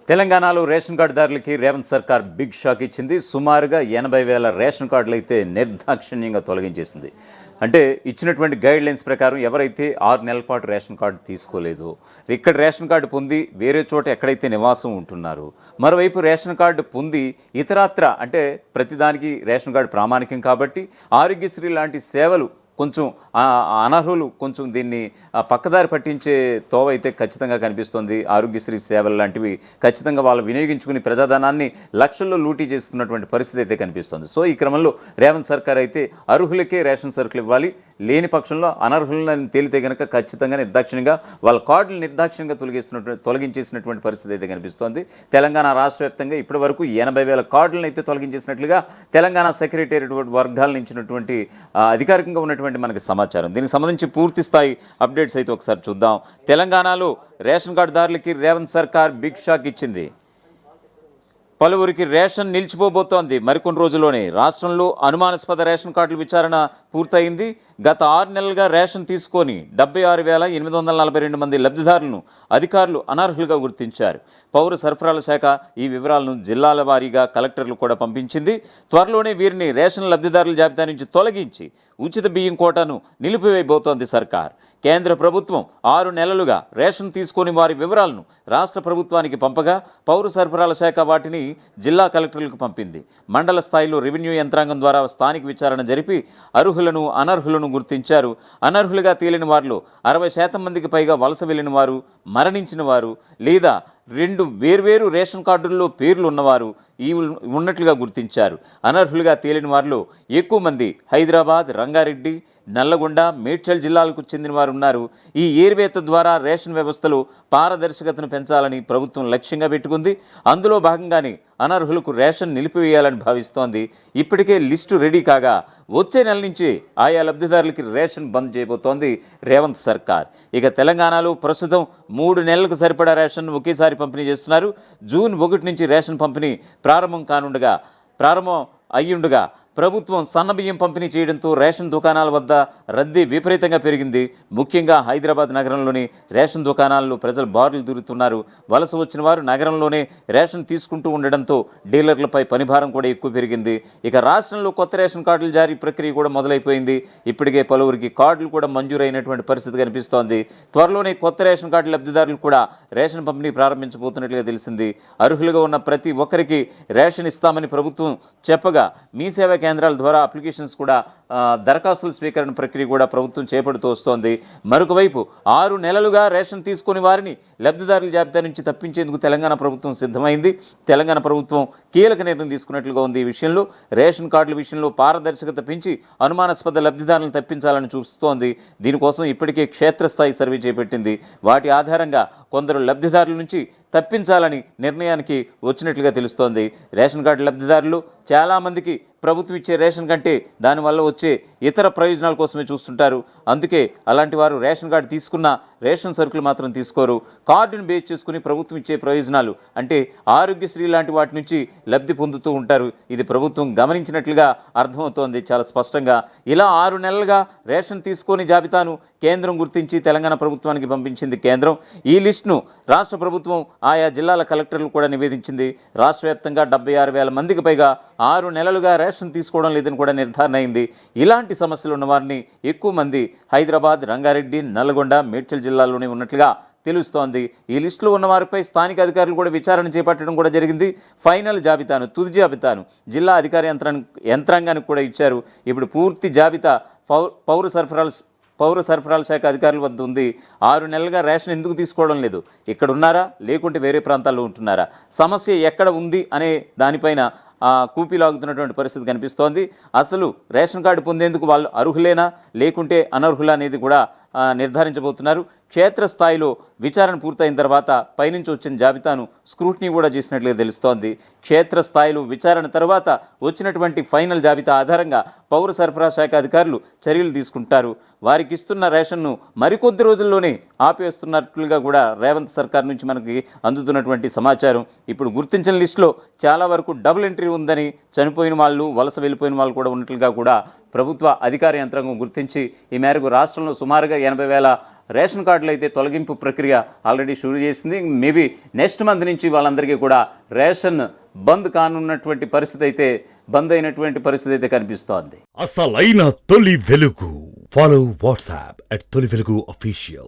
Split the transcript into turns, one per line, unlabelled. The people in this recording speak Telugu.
తెలంగాణలో రేషన్ కార్డుదారులకి రేవంత్ సర్కార్ బిగ్ షాక్ ఇచ్చింది. సుమారుగా 80,000 రేషన్ కార్డులు అయితే నిర్దాక్షిణ్యంగా తొలగించేసింది. అంటే ఇచ్చినటువంటి గైడ్ లైన్స్ ప్రకారం ఎవరైతే 6 నెలల పాటు రేషన్ కార్డు తీసుకోలేదో, ఇక్కడ రేషన్ కార్డు పొంది వేరే చోట ఎక్కడైతే నివాసం ఉంటున్నారో, మరోవైపు రేషన్ కార్డు పొంది ఇతరత్ర అంటే ప్రతిదానికి రేషన్ కార్డు ప్రామాణికం కాబట్టి ఆరోగ్యశ్రీ లాంటి సేవలు కొంచెం అనర్హులు కొంచెం దీన్ని పక్కదారి పట్టించే తోవ అయితే ఖచ్చితంగా కనిపిస్తుంది. ఆరోగ్యశ్రీ సేవలు లాంటివి ఖచ్చితంగా వాళ్ళు వినియోగించుకుని ప్రజాధనాన్ని లక్షల్లో లూటీ చేస్తున్నటువంటి పరిస్థితి అయితే కనిపిస్తుంది. సో ఈ క్రమంలో రేవంత్ సర్కార్ అయితే అర్హులకే రేషన్ సరుకులు ఇవ్వాలి, లేని పక్షంలో అనర్హులను తేలితే కనుక ఖచ్చితంగా నిర్దాక్షిణ్యంగా వాళ్ళ కార్డులు నిర్దాక్షిణ్యంగా తొలగించేసినటువంటి పరిస్థితి అయితే కనిపిస్తోంది. తెలంగాణ రాష్ట్ర వ్యాప్తంగా ఇప్పటి వరకు 80,000 కార్డులను అయితే తొలగించేసినట్లుగా తెలంగాణ సెక్రటేరియట్ వర్గాల నుంచినటువంటి అధికారికంగా ఉన్నటువంటి మనకి సమాచారం. దీనికి సంబంధించి పూర్తి స్థాయి అప్డేట్స్ అయితే ఒకసారి చూద్దాం. తెలంగాణలో రేషన్ కార్డుదారులకి రేవంత్ సర్కార్ బిగ్ షాక్ ఇచ్చింది. పలువురికి రేషన్ నిలిచిపోబోతోంది. మరికొన్ని రోజుల్లోనే రాష్ట్రంలో అనుమానాస్పద రేషన్ కార్డుల విచారణ పూర్తయింది. గత 6 నెలలుగా రేషన్ తీసుకొని 76,842 మంది లబ్ధిదారులను అధికారులు అనర్హులుగా గుర్తించారు. పౌర సరఫరాల శాఖ ఈ వివరాలను జిల్లాల వారీగా కలెక్టర్లు కూడా పంపించింది. త్వరలోనే వీరిని రేషన్ లబ్ధిదారుల జాబితా నుంచి తొలగించి ఉచిత బియ్యం కోటాను నిలిపివేయబోతోంది సర్కార్. కేంద్ర ప్రభుత్వం 6 నెలలుగా రేషన్ తీసుకొని వారి వివరాలను రాష్ట్ర ప్రభుత్వానికి పంపగా పౌర సరఫరాల శాఖ వాటిని జిల్లా కలెక్టర్లకు పంపింది. మండల స్థాయిలో రెవెన్యూ యంత్రాంగం ద్వారా స్థానిక విచారణ జరిపి అర్హులను అనర్హులను గుర్తించారు. అనర్హులుగా తేలిన వారిలో 60% మందికి పైగా వలస వెళ్లిన వారు, మరణించిన వారు లేదా 2 వేర్వేరు రేషన్ కార్డుల్లో పేర్లు ఉన్నవారు ఉన్నట్లుగా గుర్తించారు. అనర్హులుగా తేలిన వారిలో ఎక్కువ మంది హైదరాబాద్, రంగారెడ్డి, నల్లగొండ, మేడ్చల్ జిల్లాలకు చెందిన వారు ఉన్నారు. ఈ ఏర్వేత ద్వారా రేషన్ వ్యవస్థలో పారదర్శకతను పెంచాలని ప్రభుత్వం లక్ష్యంగా పెట్టుకుంది. అందులో భాగంగానే అనర్హులకు రేషన్ నిలిపివేయాలని భావిస్తోంది. ఇప్పటికే లిస్టు రెడీ కాగా వచ్చే నెల నుంచి ఆయా లబ్ధిదారులకి రేషన్ బంద్ చేయబోతోంది రేవంత్ సర్కార్. ఇక తెలంగాణలో ప్రస్తుతం 3 నెలలకు సరిపడా రేషన్ ఒకేసారి పంపిణీ చేస్తున్నారు. జూన్ 1 నుంచి రేషన్ పంపిణీ ప్రారంభం అయ్యుండగా ప్రభుత్వం సన్నబియ్యం పంపిణీ చేయడంతో రేషన్ దుకాణాల వద్ద రద్దీ విపరీతంగా పెరిగింది. ముఖ్యంగా హైదరాబాద్ నగరంలోని రేషన్ దుకాణాల్లో ప్రజలు బారులు దూరుతున్నారు. వలస వచ్చిన వారు నగరంలోనే రేషన్ తీసుకుంటూ ఉండడంతో డీలర్లపై పనిభారం కూడా ఎక్కువ పెరిగింది. ఇక రాష్ట్రంలో కొత్త రేషన్ కార్డుల జారీ ప్రక్రియ కూడా మొదలైపోయింది. ఇప్పటికే పలువురికి కార్డులు కూడా మంజూరైనటువంటి పరిస్థితి కనిపిస్తోంది. త్వరలోనే కొత్త రేషన్ కార్డు లబ్ధిదారులు కూడా రేషన్ పంపిణీ ప్రారంభించబోతున్నట్లుగా తెలిసింది. అర్హులుగా ఉన్న ప్రతి ఒక్కరికి రేషన్ ఇస్తామని ప్రభుత్వం చెప్పగా మీ సేవ కేంద్రాల ద్వారా అప్లికేషన్స్ కూడా దరఖాస్తుల స్వీకరణ ప్రక్రియ కూడా ప్రభుత్వం చేపడుతూ వస్తోంది. మరొక వైపు 6 నెలలుగా రేషన్ తీసుకుని వారిని లబ్ధిదారుల జాబితా నుంచి తప్పించేందుకు తెలంగాణ ప్రభుత్వం సిద్ధమైంది. తెలంగాణ ప్రభుత్వం కీలక నిర్ణయం తీసుకున్నట్లుగా ఉంది. ఈ విషయంలో రేషన్ కార్డుల విషయంలో పారదర్శకత పెంచి అనుమానాస్పద లబ్ధిదారులను తప్పించాలని చూస్తోంది. దీనికోసం ఇప్పటికే క్షేత్రస్థాయి సర్వే చేపట్టింది. వాటి ఆధారంగా కొందరు లబ్ధిదారుల నుంచి తప్పించాలని నిర్ణయానికి వచ్చినట్లుగా తెలుస్తోంది. రేషన్ కార్డు లబ్ధిదారులు చాలామందికి ప్రభుత్వం ఇచ్చే రేషన్ కంటే దానివల్ల వచ్చే ఇతర ప్రయోజనాల కోసమే చూస్తుంటారు. అందుకే అలాంటి వారు రేషన్ కార్డు తీసుకున్న రేషన్ సరుకులు మాత్రం తీసుకోరు. కార్డును బేస్ చేసుకుని ప్రభుత్వం ఇచ్చే ప్రయోజనాలు అంటే ఆరోగ్యశ్రీ లాంటి వాటి నుంచి లబ్ధి పొందుతూ ఉంటారు. ఇది ప్రభుత్వం గమనించినట్లుగా అర్థమవుతోంది చాలా స్పష్టంగా. ఇలా 6 నెలలుగా రేషన్ తీసుకొని జాబితాను కేంద్రం గుర్తించి తెలంగాణ ప్రభుత్వానికి పంపించింది కేంద్రం. ఈ లిస్టును రాష్ట్ర ప్రభుత్వం ఆయా జిల్లాల కలెక్టర్లు కూడా నివేదించింది. రాష్ట్ర వ్యాప్తంగా 76,000 మందికి పైగా 6 నెలలుగా రేషన్ తీసుకోవడం లేదని కూడా నిర్ధారణ అయింది. ఇలాంటి సమస్యలు ఉన్న వారిని ఎక్కువ మంది హైదరాబాద్, రంగారెడ్డి, నల్లగొండ, మేడ్చల్ జిల్లాల్లోనే ఉన్నట్లుగా తెలుస్తోంది. ఈ లిస్టులో ఉన్న వారిపై స్థానిక అధికారులు కూడా విచారణ చేపట్టడం కూడా జరిగింది. ఫైనల్ జాబితాను, తుది జాబితాను జిల్లా అధికార యంత్రాంగానికి కూడా ఇచ్చారు. ఇప్పుడు పూర్తి జాబితా పౌర సరఫరాల శాఖ అధికారుల వద్ద ఉంది. 6 నెలలుగా రేషన్ ఎందుకు తీసుకోవడం లేదు, ఇక్కడ ఉన్నారా లేకుంటే వేరే ప్రాంతాల్లో ఉంటున్నారా, సమస్య ఎక్కడ ఉంది అనే దానిపైన కూపీలాగుతున్నటువంటి పరిస్థితి కనిపిస్తోంది. అసలు రేషన్ కార్డు పొందేందుకు వాళ్ళు అర్హులేనా లేకుంటే అనర్హులా అనేది కూడా నిర్ధారించబోతున్నారు. క్షేత్రస్థాయిలో విచారణ పూర్తయిన తర్వాత పైనుంచి వచ్చిన జాబితాను స్క్రూటినీ కూడా చేసినట్లుగా తెలుస్తోంది. క్షేత్రస్థాయిలో విచారణ తర్వాత వచ్చినటువంటి ఫైనల్ జాబితా ఆధారంగా పౌర సరఫరా శాఖ అధికారులు చర్యలు తీసుకుంటారు. వారికి ఇస్తున్న రేషన్ను మరికొద్ది రోజుల్లోనే ఆపేస్తున్నట్లుగా కూడా రేవంత్ సర్కార్ నుంచి మనకి అందుతున్నటువంటి సమాచారం. ఇప్పుడు గుర్తించిన లిస్టులో చాలా వరకు డబుల్ ఎంట్రీ ఉందని, చనిపోయిన వాళ్ళు, వలస వెళ్ళిపోయిన వాళ్ళు కూడా ఉన్నట్లుగా కూడా ప్రభుత్వ అధికార యంత్రాంగం గుర్తించి ఈ మేరకు రాష్ట్రంలో సుమారుగా 80,000 రేషన్ కార్డులు అయితే తొలగింపు ప్రక్రియ ఆల్రెడీ షురూ చేసింది. మేబీ నెక్స్ట్ మంత్ నుంచి వాళ్ళందరికీ కూడా రేషన్ బంద్ కానున్నటువంటి పరిస్థితి అయితే అయినటువంటి పరిస్థితి అయితే కనిపిస్తోంది.
అసలైన తొలి వెలుగు. ఫాలో వాట్సాప్ @తొలి వెలుగు official.